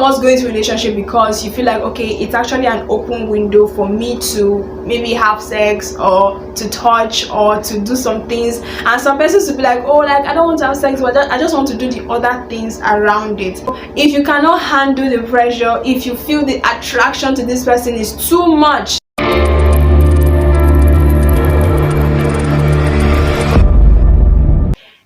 must go into a relationship because you feel like, okay, it's actually an open window for me to maybe have sex or to touch or to do some things, and some persons will be like, oh, like I don't want to have sex, but I just want to do the other things around it. If you cannot handle the pressure, if you feel the attraction to this person is too much,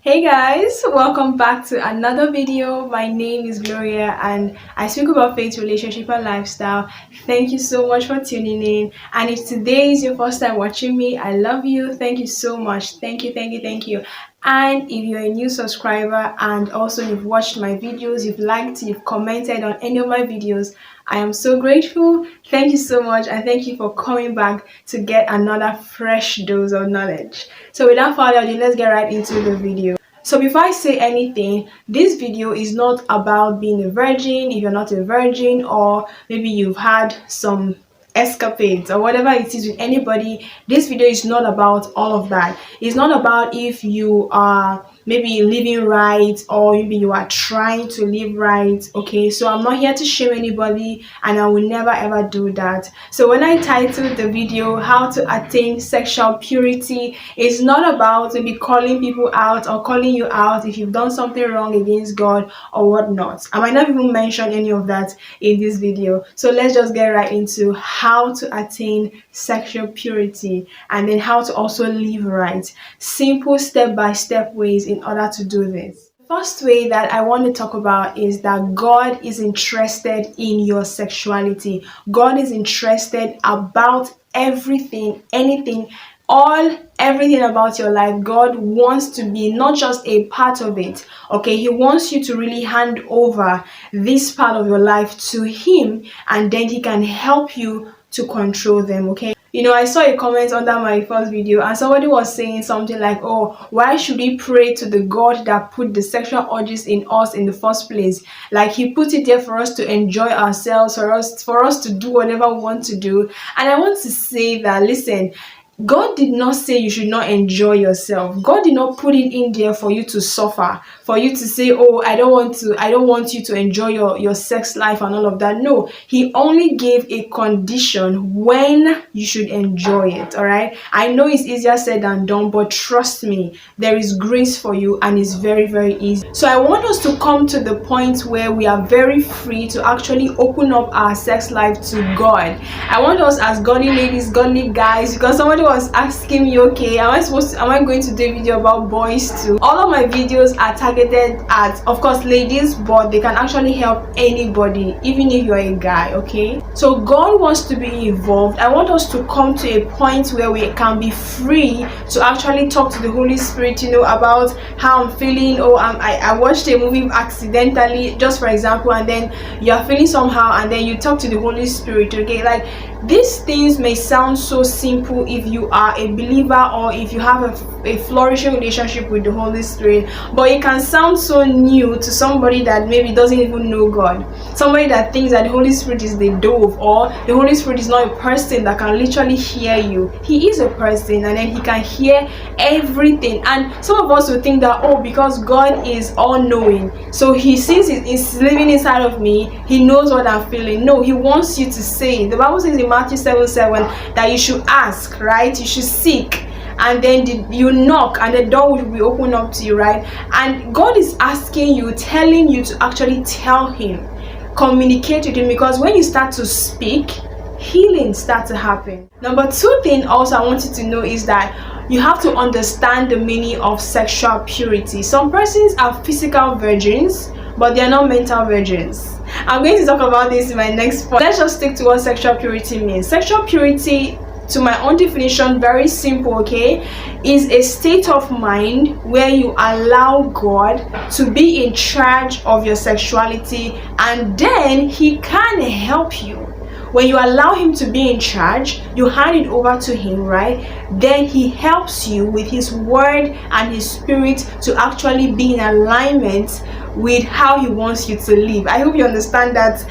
hey guys, welcome back to another video. My name is Gloria and I speak about faith, relationship and lifestyle. Thank you so much for tuning in, and if today is your first time watching me, I love you. Thank you so much. Thank you. And if you're a new subscriber and also you've watched my videos, you've liked, you've commented on any of my videos, I am so grateful. Thank you so much, and thank you for coming back to get another fresh dose of knowledge. So without further ado, let's get right into the video. So before I say anything, this video is not about being a virgin if you're not a virgin, or maybe you've had some escapades or whatever it is with anybody. This video is not about all of that. It's not about if you are maybe living right or maybe you are trying to live right. Okay, so I'm not here to shame anybody, and I will never ever do that. So when I titled the video how to attain sexual purity, it's not about maybe calling people out or calling you out if you've done something wrong against God or whatnot. I might not even mention any of that in this video. So let's just get right into how to attain sexual purity and then how to also live right. Simple step-by-step ways in order to do this. First way that I want to talk about is that God is interested in your sexuality. God is interested about everything, anything, everything about your life. God wants to be not just a part of it. Okay, He wants you to really hand over this part of your life to Him, and then He can help you to control them. Okay, you know, I saw a comment under my first video and somebody was saying something like, oh, why should we pray to the God that put the sexual urges in us in the first place? Like He put it there for us to enjoy ourselves, for us to do whatever we want to do. And I want to say that, listen, God did not say you should not enjoy yourself. God did not put it in there for you to suffer, for you to say, oh, I don't want you to enjoy your sex life and all of that. No, He only gave a condition when you should enjoy it. All right, I know it's easier said than done, but trust me, there is grace for you and it's very, very easy. So I want us to come to the point where we are very free to actually open up our sex life to God. I want us as godly ladies, godly guys, because somebody was asking me, okay, am I going to do a video about boys too? All of my videos are targeted at, of course, ladies, but they can actually help anybody, even if you're a guy. Okay, so God wants to be involved. I want us to come to a point where we can be free to actually talk to the Holy Spirit, you know, about how I'm feeling. Oh, I watched a movie accidentally, just for example, and then you're feeling somehow, and then you talk to the Holy Spirit. Okay, like these things may sound so simple if you are a believer or if you have a flourishing relationship with the Holy Spirit, but it can sound so new to somebody that maybe doesn't even know God, somebody that thinks that the Holy Spirit is the dove, or the Holy Spirit is not a person that can literally hear you. He is a person, and then He can hear everything. And some of us will think that, oh, because God is all-knowing, so He sees it is living inside of me, He knows what I'm feeling. No, He wants you to say. The Bible says in Matthew 7:7 that you should ask, right? You should seek, and then you knock, and the door will be opened up to you, right? And God is asking you, telling you to actually tell Him, communicate with Him, because when you start to speak, healing starts to happen. Number two thing also I want you to know is that you have to understand the meaning of sexual purity. Some persons are physical virgins, but they are not mental virgins. I'm going to talk about this in my next point. Let's just stick to what sexual purity means. Sexual purity, to my own definition, very simple, okay, is a state of mind where you allow God to be in charge of your sexuality, and then He can help you. When you allow Him to be in charge, you hand it over to Him, right? Then He helps you with His word and His Spirit to actually be in alignment with how he wants you to live. I hope you understand that.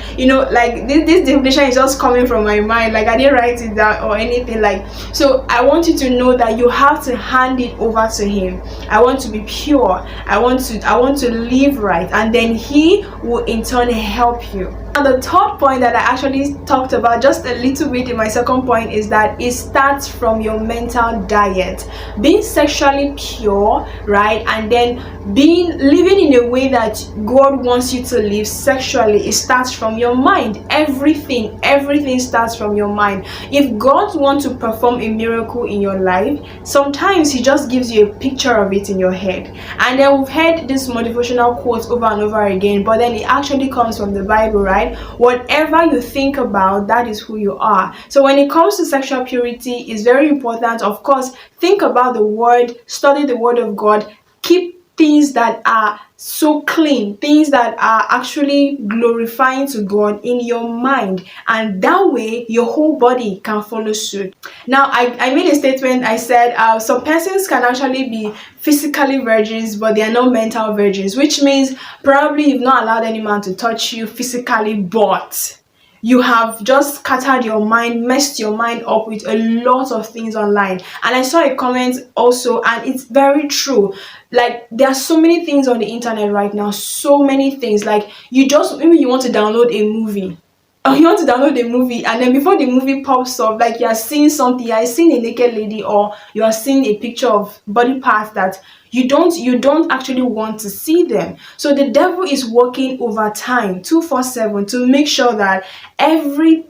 Like this definition is just coming from my mind, like I didn't write it down or anything. Like, so I want you to know that you have to hand it over to him. I want to be pure, I want to live right, and then he will in turn help you. And the third point that I actually talked about just a little bit in my second point is that it starts from your mental diet. Being sexually pure, right, and then living in a way that God wants you to live sexually, it starts from your mind. Everything starts from your mind. If God wants to perform a miracle in your life, sometimes he just gives you a picture of it in your head. And then we've heard this motivational quotes over and over again, but then it actually comes from the Bible, right? Whatever you think about, that is who you are. So when it comes to sexual purity, it's very important. Of course, think about the word, study the word of God, keep things that are so clean, things that are actually glorifying to God in your mind, and that way your whole body can follow suit. Now I made a statement. I said some persons can actually be physically virgins, but they are not mental virgins, which means probably you've not allowed any man to touch you physically, but you have just scattered your mind, messed your mind up with a lot of things online. And I saw a comment also, and it's very true. Like, there are so many things on the internet right now, so many things. Like, maybe you want to download a movie, or you want to download a movie, and then before the movie pops up, like, you are seeing something, you are seeing a naked lady, or you are seeing a picture of body parts that you don't actually want to see them. So the devil is working overtime 24/7 to make sure that every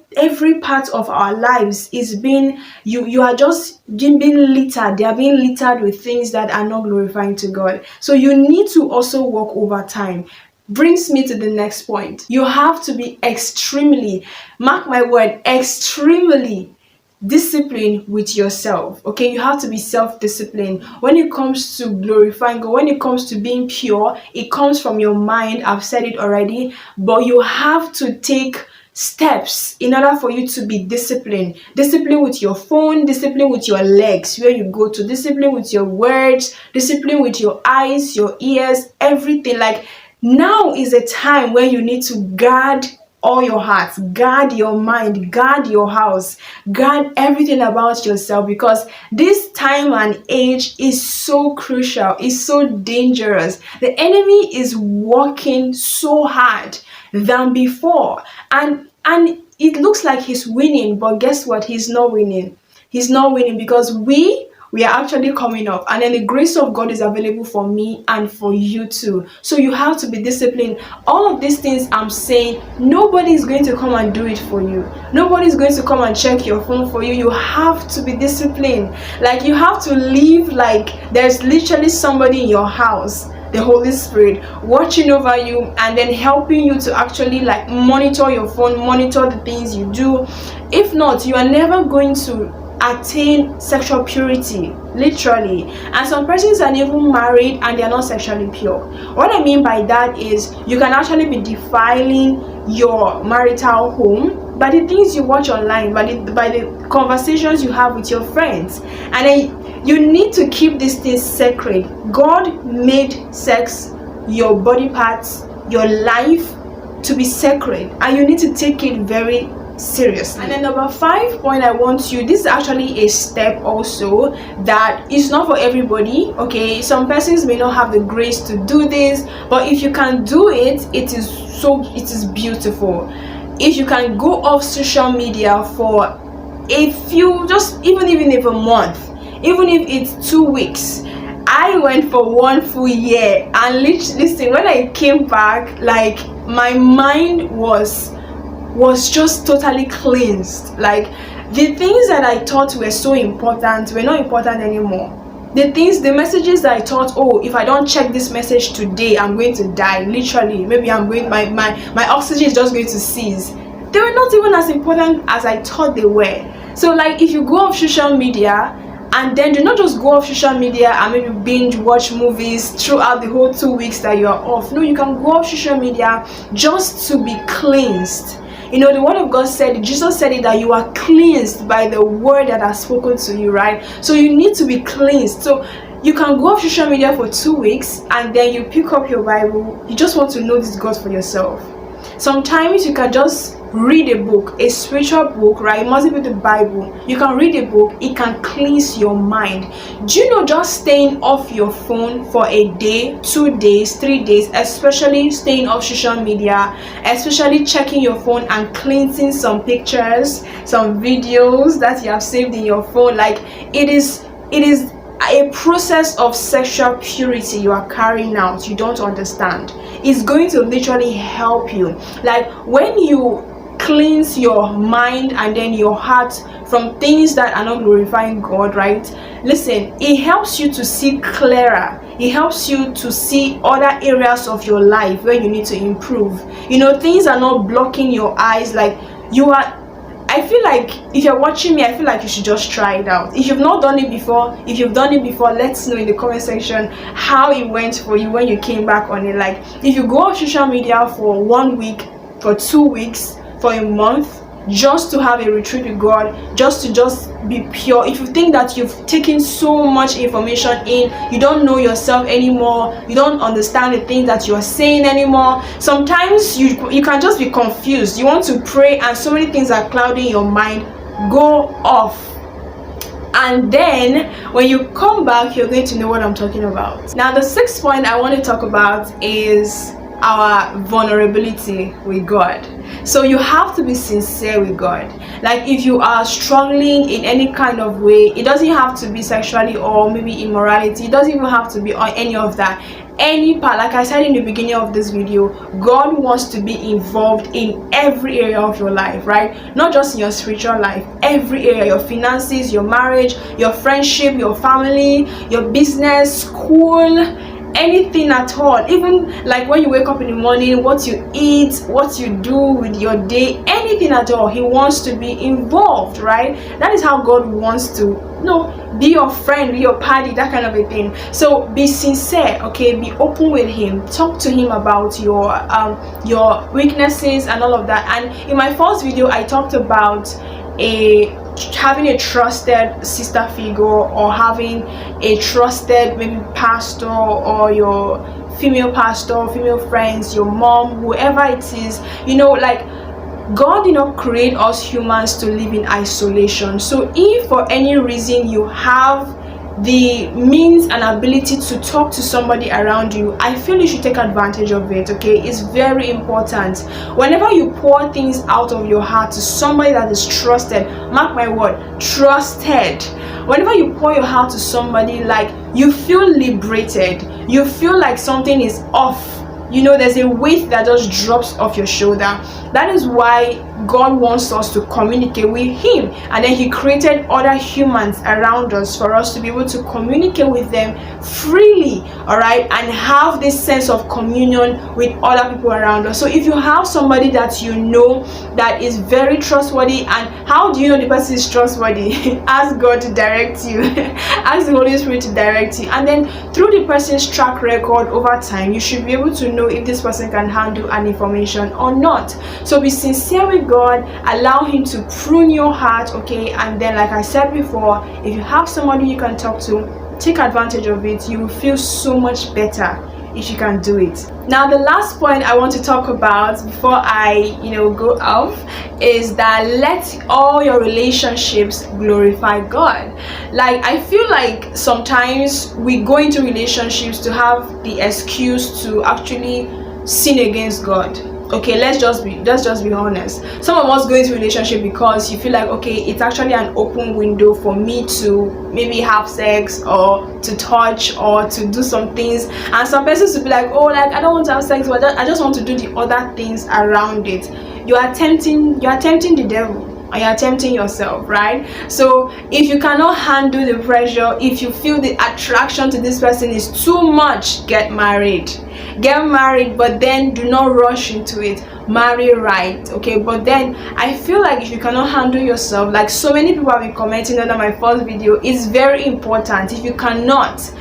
part of our lives is being you are just being littered. They are being littered with things that are not glorifying to God. So you need to also work overtime. Brings me to the next point. You have to be extremely, mark my word, extremely discipline with yourself. Okay, you have to be self-disciplined when it comes to glorifying God. When it comes to being pure, it comes from your mind. I've said it already, but you have to take steps in order for you to be disciplined. Discipline with your phone, discipline with your legs where you go to, discipline with your words, discipline with your eyes, your ears, everything. Like, now is a time where you need to guard all your hearts, guard your mind, guard your house, guard everything about yourself, because this time and age is so crucial, it's so dangerous. The enemy is working so hard than before, and it looks like he's winning, but guess what? He's not winning. He's not winning because we are actually coming up, and then the grace of God is available for me and for you too. So you have to be disciplined. All of these things I'm saying, nobody is going to come and do it for you. Nobody is going to come and check your phone for you. You have to be disciplined. Like, you have to live like there's literally somebody in your house, the Holy Spirit, watching over you and then helping you to actually like monitor your phone, monitor the things you do. If not, you are never going to attain sexual purity, literally. And some persons are even married and they are not sexually pure. What I mean by that is you can actually be defiling your marital home by the things you watch online, by the conversations you have with your friends. And then you need to keep these things sacred. God made sex, your body parts, your life to be sacred, and you need to take it very seriously. And then number 5 point I want you, this is actually a step also that is not for everybody. Okay, some persons may not have the grace to do this, but if you can do it, it is beautiful. If you can go off social media for a few, just even if a month, even if it's 2 weeks. I went for 1 full year, and listen, when I came back, like, my mind was just totally cleansed. Like, the things that I thought were so important were not important anymore. The messages that I thought, oh, if I don't check this message today, I'm going to die. Literally, maybe my oxygen is just going to cease. They were not even as important as I thought they were. So, like, if you go off social media, and then do not just go off social media and maybe binge watch movies throughout the whole 2 weeks that you are off. No, you can go off social media just to be cleansed. You know, the word of God said, Jesus said it, that you are cleansed by the word that has spoken to you, right? So you need to be cleansed. So you can go off social media for 2 weeks and then you pick up your Bible. You just want to know this God for yourself. Sometimes you can just read a book, a spiritual book, right? It mustn't be the Bible. You can read a book, it can cleanse your mind. Do you know, just staying off your phone for a day, 2 days, 3 days, especially staying off social media, especially checking your phone and cleansing some pictures, some videos that you have saved in your phone, like it is a process of sexual purity you are carrying out. You don't understand. It's going to literally help you. Like when you cleanse your mind and then your heart from things that are not glorifying God, right? Listen, it helps you to see clearer. It helps you to see other areas of your life where you need to improve. You know, things are not blocking your eyes. Like you are, I feel like if you're watching me, I feel like you should just try it out. If you've not done it before, if you've done it before, let's know in the comment section how it went for you when you came back on it. Like if you go off social media for 1 week, for 2 weeks, for a month, just to have a retreat with God, just to be pure. If you think that you've taken so much information in, you don't know yourself anymore, you don't understand the things that you are saying anymore, sometimes you can just be confused. You want to pray and so many things are clouding your mind. Go off, and then when you come back, you're going to know what I'm talking about. Now the 6th point I want to talk about is our vulnerability with God. So you have to be sincere with God. Like if you are struggling in any kind of way, it doesn't have to be sexually or maybe immorality, it doesn't even have to be on any of that. Any part, like I said in the beginning of this video, God wants to be involved in every area of your life, right? Not just in your spiritual life, every area, your finances, your marriage, your friendship, your family, your business, school, anything at all. Even like when you wake up in the morning, what you eat, what you do with your day, anything at all, He wants to be involved, right? That is how God wants to, you know, be your friend, be your party, that kind of a thing. So be sincere, okay? Be open with Him. Talk to Him about your weaknesses and all of that. And in my first video, I talked about having a trusted sister figure, or having a trusted maybe pastor, or your female pastor, female friends, your mom, whoever it is. You know, like God did not create us humans to live in isolation. So if for any reason you have the means and ability to talk to somebody around you, I feel you should take advantage of it, okay? It's very important. Whenever you pour things out of your heart to somebody that is trusted, mark my word, trusted, whenever you pour your heart to somebody, like you feel liberated, you feel like something is off. You know, there's a weight that just drops off your shoulder. That is why God wants us to communicate with Him, and then He created other humans around us for us to be able to communicate with them freely, all right, and have this sense of communion with other people around us. So if you have somebody that you know that is very trustworthy, and how do you know the person is trustworthy? Ask God to direct you. Ask the Holy Spirit to direct you, and then through the person's track record over time, you should be able to know if this person can handle an information or not. So be sincere with God, allow Him to prune your heart, okay? And then, like I said before, if you have somebody you can talk to, take advantage of it. You will feel so much better if you can do it. Now the last point I want to talk about before I go off is that let all your relationships glorify God. Like I feel like sometimes we go into relationships to have the excuse to actually sin against God. Okay, let's just be honest. Some of us go into relationship because you feel like, okay, it's actually an open window for me to maybe have sex or to touch or to do some things, and some persons will be like, oh, like I don't want to have sex, but I just want to do the other things around it. You are tempting the devil, and you're tempting yourself, right? So if you cannot handle the pressure, if you feel the attraction to this person is too much, get married, but then do not rush into it. Marry right, okay? But then I feel like if you cannot handle yourself, like so many people have been commenting under my first video, it's very important. If you cannot,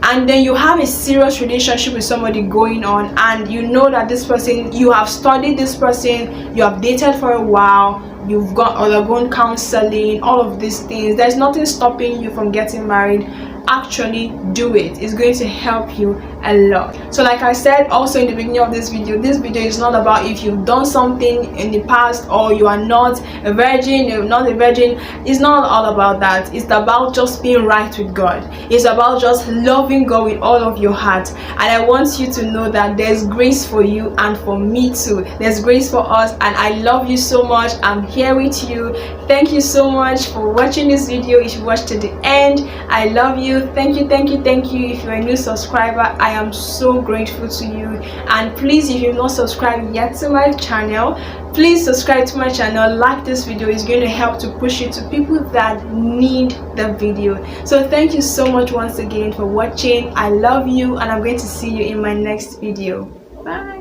and then you have a serious relationship with somebody going on, and you know that this person, you have studied this person, you have dated for a while, you've undergone counseling, all of these things, there's nothing stopping you from getting married. actually do it. It's going to help you a lot. So like I said also in the beginning of this video is not about if you've done something in the past or you are not a virgin, you're not a virgin. It's not all about that. It's about just being right with God. It's about just loving God with all of your heart. And I want you to know that there's grace for you and for me too. There's grace for us, and I love you so much. I'm here with you. Thank you so much for watching this video. If you watched to the end, I love you. Thank you. If you're a new subscriber, I am so grateful to you. And please, if you've not subscribed yet to my channel, please subscribe to my channel. Like this video, is going to help to push it to people that need the video. So thank you so much once again for watching. I love you, and I'm going to see you in my next video. Bye.